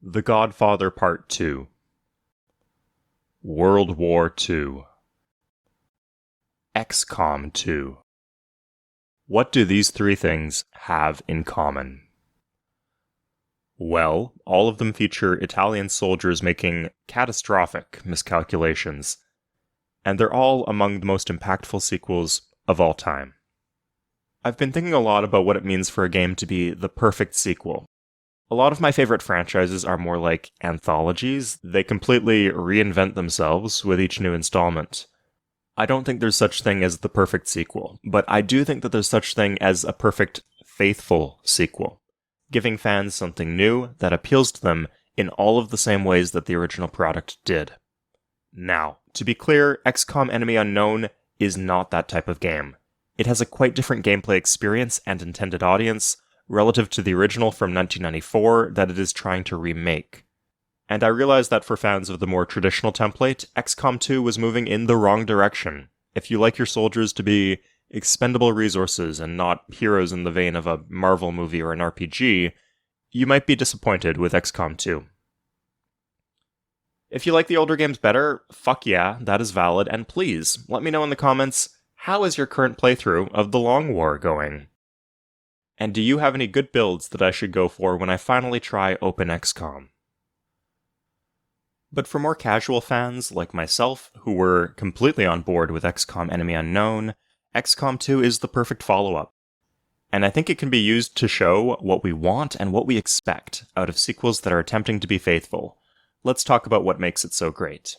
The Godfather Part 2, World War II, XCOM2. What do these three things have in common? Well, all of them feature Italian soldiers making catastrophic miscalculations, and they're all among the most impactful sequels of all time. I've been thinking a lot about what it means for a game to be the perfect sequel. A lot of my favorite franchises are more like anthologies. They completely reinvent themselves with each new installment. I don't think there's such thing as the perfect sequel, but I do think that there's such thing as a perfect, faithful sequel, giving fans something new that appeals to them in all of the same ways that the original product did. Now, to be clear, XCOM Enemy Unknown is not that type of game. It has a quite different gameplay experience and intended audience relative to the original from 1994 that it is trying to remake. And I realize that for fans of the more traditional template, XCOM 2 was moving in the wrong direction. If you like your soldiers to be expendable resources and not heroes in the vein of a Marvel movie or an RPG, you might be disappointed with XCOM 2. If you like the older games better, fuck yeah, that is valid, and please, let me know in the comments, how is your current playthrough of The Long War going? And do you have any good builds that I should go for when I finally try Open XCOM? But for more casual fans, like myself, who were completely on board with XCOM Enemy Unknown, XCOM 2 is the perfect follow-up. And I think it can be used to show what we want and what we expect out of sequels that are attempting to be faithful. Let's talk about what makes it so great.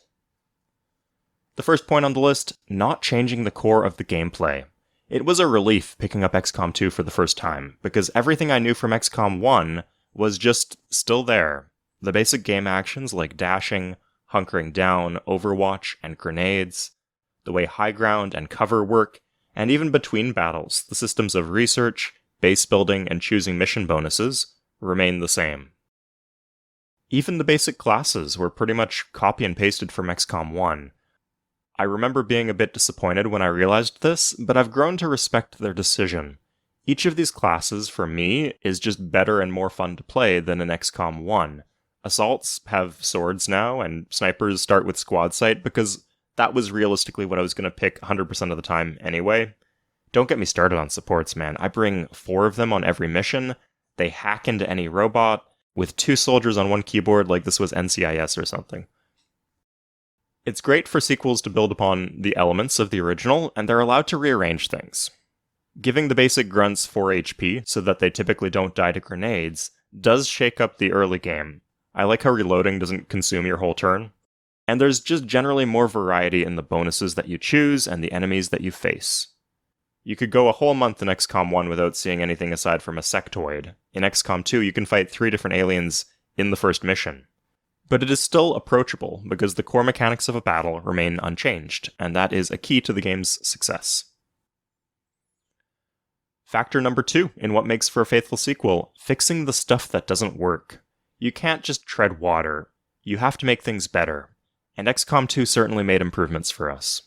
The first point on the list, not changing the core of the gameplay. It was a relief picking up XCOM 2 for the first time, because everything I knew from XCOM 1 was just still there. The basic game actions like dashing, hunkering down, overwatch, and grenades, the way high ground and cover work, and even between battles, the systems of research, base building, and choosing mission bonuses remain the same. Even the basic classes were pretty much copy and pasted from XCOM 1. I remember being a bit disappointed when I realized this, but I've grown to respect their decision. Each of these classes, for me, is just better and more fun to play than in XCOM 1. Assaults have swords now, and snipers start with squad sight, because that was realistically what I was going to pick 100% of the time anyway. Don't get me started on supports, man. I bring 4 of them on every mission. They hack into any robot, with 2 soldiers on one keyboard like this was NCIS or something. It's great for sequels to build upon the elements of the original, and they're allowed to rearrange things. Giving the basic grunts 4 HP, so that they typically don't die to grenades, does shake up the early game. I like how reloading doesn't consume your whole turn. And there's just generally more variety in the bonuses that you choose and the enemies that you face. You could go a whole month in XCOM 1 without seeing anything aside from a sectoid. In XCOM 2, you can fight 3 different aliens in the first mission. But it is still approachable, because the core mechanics of a battle remain unchanged, and that is a key to the game's success. Factor number 2 in what makes for a faithful sequel, fixing the stuff that doesn't work. You can't just tread water, you have to make things better, and XCOM 2 certainly made improvements for us.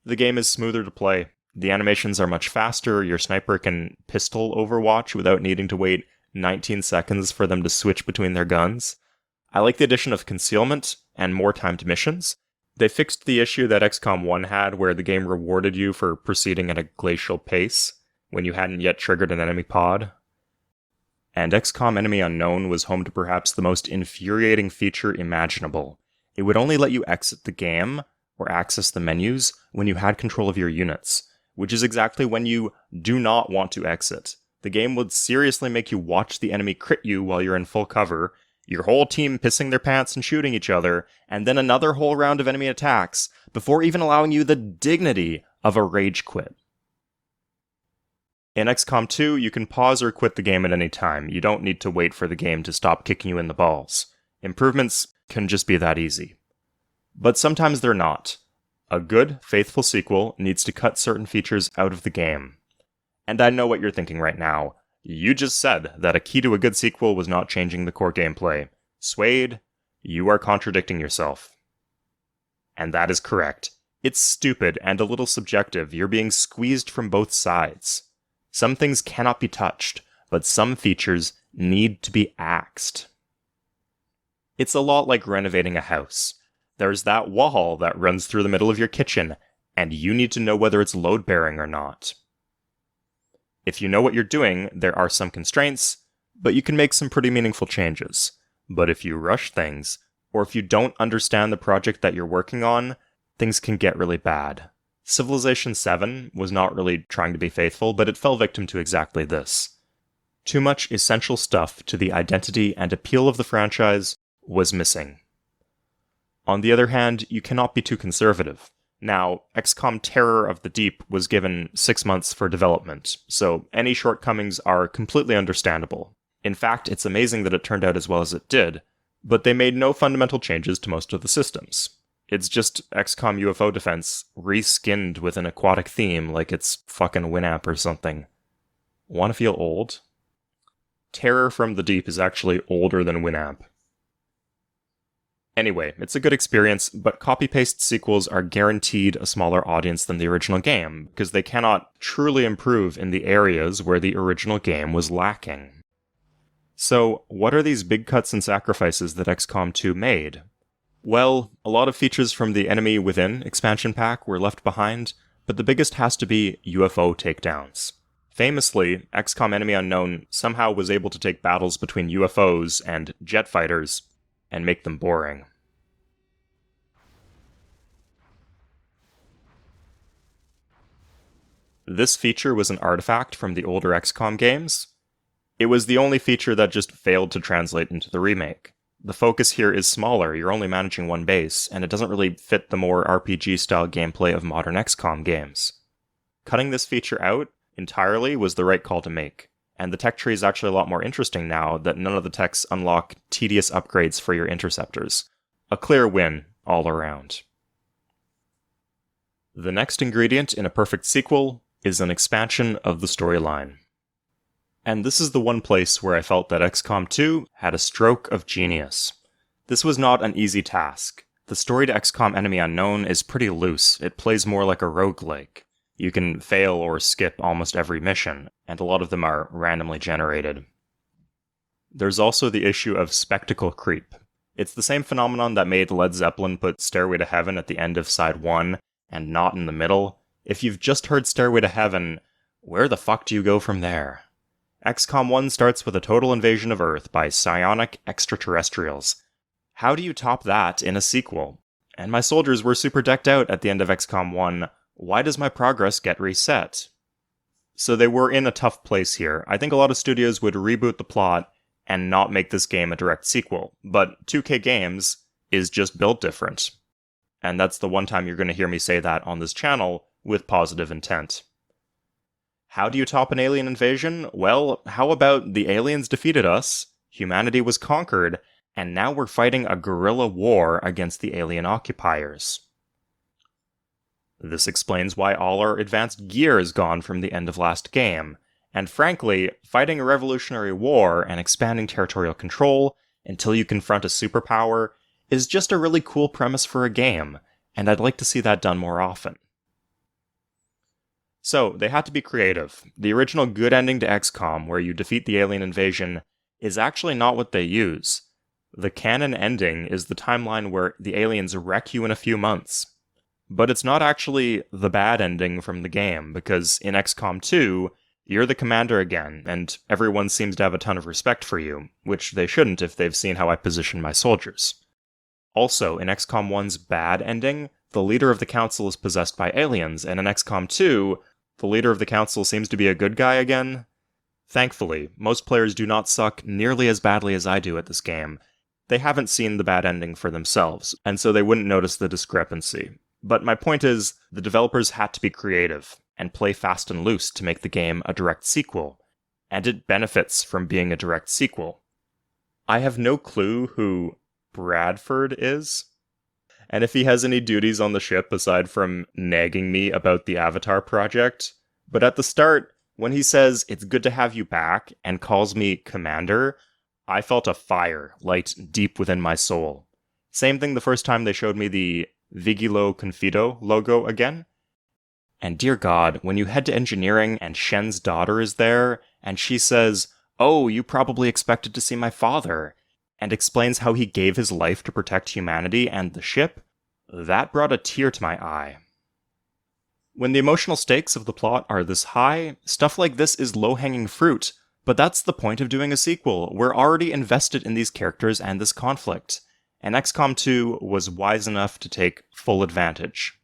The game is smoother to play, the animations are much faster, your sniper can pistol overwatch without needing to wait 19 seconds for them to switch between their guns. I like the addition of concealment and more timed missions. They fixed the issue that XCOM 1 had where the game rewarded you for proceeding at a glacial pace when you hadn't yet triggered an enemy pod. And XCOM Enemy Unknown was home to perhaps the most infuriating feature imaginable. It would only let you exit the game or access the menus when you had control of your units, which is exactly when you do not want to exit. The game would seriously make you watch the enemy crit you while you're in full cover, your whole team pissing their pants and shooting each other, and then another whole round of enemy attacks, before even allowing you the dignity of a rage quit. In XCOM 2, you can pause or quit the game at any time. You don't need to wait for the game to stop kicking you in the balls. Improvements can just be that easy. But sometimes they're not. A good, faithful sequel needs to cut certain features out of the game. And I know what you're thinking right now. You just said that a key to a good sequel was not changing the core gameplay. Suede, you are contradicting yourself. And that is correct. It's stupid and a little subjective. You're being squeezed from both sides. Some things cannot be touched, but some features need to be axed. It's a lot like renovating a house. There's that wall that runs through the middle of your kitchen, and you need to know whether it's load-bearing or not. If you know what you're doing, there are some constraints, but you can make some pretty meaningful changes. But if you rush things, or if you don't understand the project that you're working on, things can get really bad. Civilization 7 was not really trying to be faithful, but it fell victim to exactly this. Too much essential stuff to the identity and appeal of the franchise was missing. On the other hand, you cannot be too conservative. Now, XCOM Terror of the Deep was given 6 months for development, so any shortcomings are completely understandable. In fact, it's amazing that it turned out as well as it did, but they made no fundamental changes to most of the systems. It's just XCOM UFO Defense reskinned with an aquatic theme like it's fucking Winamp or something. Wanna feel old? Terror from the Deep is actually older than Winamp. Anyway, it's a good experience, but copy-paste sequels are guaranteed a smaller audience than the original game, because they cannot truly improve in the areas where the original game was lacking. So, what are these big cuts and sacrifices that XCOM 2 made? Well, a lot of features from the Enemy Within expansion pack were left behind, but the biggest has to be UFO takedowns. Famously, XCOM Enemy Unknown somehow was able to take battles between UFOs and jet fighters and make them boring. This feature was an artifact from the older XCOM games. It was the only feature that just failed to translate into the remake. The focus here is smaller, you're only managing one base, and it doesn't really fit the more RPG-style gameplay of modern XCOM games. Cutting this feature out entirely was the right call to make, and the tech tree is actually a lot more interesting now that none of the techs unlock tedious upgrades for your interceptors. A clear win all around. The next ingredient in a perfect sequel is an expansion of the storyline. And this is the one place where I felt that XCOM 2 had a stroke of genius. This was not an easy task. The story to XCOM Enemy Unknown is pretty loose. It plays more like a roguelike. You can fail or skip almost every mission, and a lot of them are randomly generated. There's also the issue of spectacle creep. It's the same phenomenon that made Led Zeppelin put Stairway to Heaven at the end of Side 1 and not in the middle. If you've just heard Stairway to Heaven, where the fuck do you go from there? XCOM 1 starts with a total invasion of Earth by psionic extraterrestrials. How do you top that in a sequel? And my soldiers were super decked out at the end of XCOM 1. Why does my progress get reset? So they were in a tough place here. I think a lot of studios would reboot the plot and not make this game a direct sequel, but 2K Games is just built different. And that's the one time you're going to hear me say that on this channel with positive intent. How do you top an alien invasion? Well, how about the aliens defeated us, humanity was conquered, and now we're fighting a guerrilla war against the alien occupiers. This explains why all our advanced gear is gone from the end of last game, and frankly, fighting a revolutionary war and expanding territorial control until you confront a superpower is just a really cool premise for a game, and I'd like to see that done more often. So, they had to be creative. The original good ending to XCOM, where you defeat the alien invasion, is actually not what they use. The canon ending is the timeline where the aliens wreck you in a few months. But it's not actually the bad ending from the game, because in XCOM 2, you're the commander again, and everyone seems to have a ton of respect for you, which they shouldn't if they've seen how I position my soldiers. Also, in XCOM 1's bad ending, the leader of the council is possessed by aliens, and in XCOM 2, the leader of the council seems to be a good guy again. Thankfully, most players do not suck nearly as badly as I do at this game. They haven't seen the bad ending for themselves, and so they wouldn't notice the discrepancy. But my point is, the developers had to be creative, and play fast and loose to make the game a direct sequel, and it benefits from being a direct sequel. I have no clue who Bradford is, and if he has any duties on the ship aside from nagging me about the Avatar project, but at the start, when he says, "It's good to have you back," and calls me Commander, I felt a fire light deep within my soul. Same thing the first time they showed me the Vigilo Confido logo again. And dear God, when you head to engineering and Shen's daughter is there, and she says, "Oh, you probably expected to see my father," and explains how he gave his life to protect humanity and the ship, that brought a tear to my eye. When the emotional stakes of the plot are this high, stuff like this is low-hanging fruit, but that's the point of doing a sequel. We're already invested in these characters and this conflict, and XCOM 2 was wise enough to take full advantage.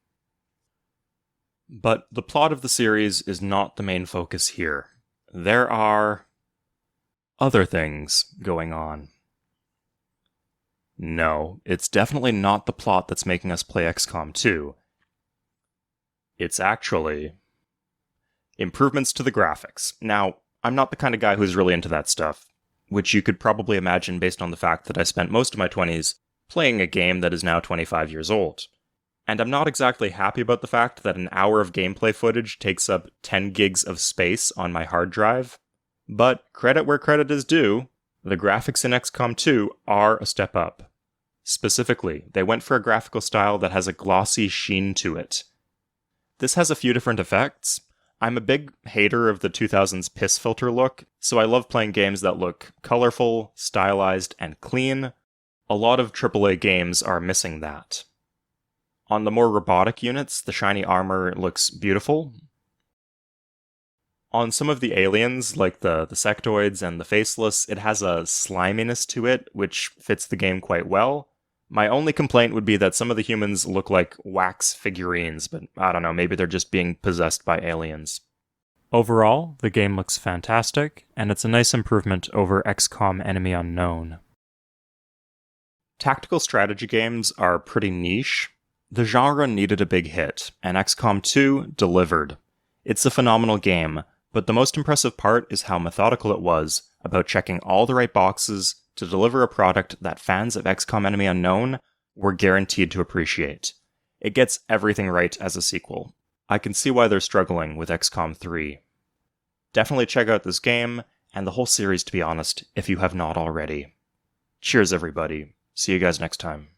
But the plot of the series is not the main focus here. There are other things going on. No, it's definitely not the plot that's making us play XCOM 2. It's actually improvements to the graphics. Now, I'm not the kind of guy who's really into that stuff, which you could probably imagine based on the fact that I spent most of my 20s playing a game that is now 25 years old. And I'm not exactly happy about the fact that an hour of gameplay footage takes up 10 gigs of space on my hard drive. But credit where credit is due, the graphics in XCOM 2 are a step up. Specifically, they went for a graphical style that has a glossy sheen to it. This has a few different effects. I'm a big hater of the 2000s piss filter look, so I love playing games that look colorful, stylized, and clean. A lot of AAA games are missing that. On the more robotic units, the shiny armor looks beautiful. On some of the aliens, like the sectoids and the faceless, it has a sliminess to it, which fits the game quite well. My only complaint would be that some of the humans look like wax figurines, but I don't know, maybe they're just being possessed by aliens. Overall, the game looks fantastic, and it's a nice improvement over XCOM Enemy Unknown. Tactical strategy games are pretty niche. The genre needed a big hit, and XCOM 2 delivered. It's a phenomenal game, but the most impressive part is how methodical it was about checking all the right boxes to deliver a product that fans of XCOM Enemy Unknown were guaranteed to appreciate. It gets everything right as a sequel. I can see why they're struggling with XCOM 3. Definitely check out this game, and the whole series to be honest, if you have not already. Cheers everybody. See you guys next time.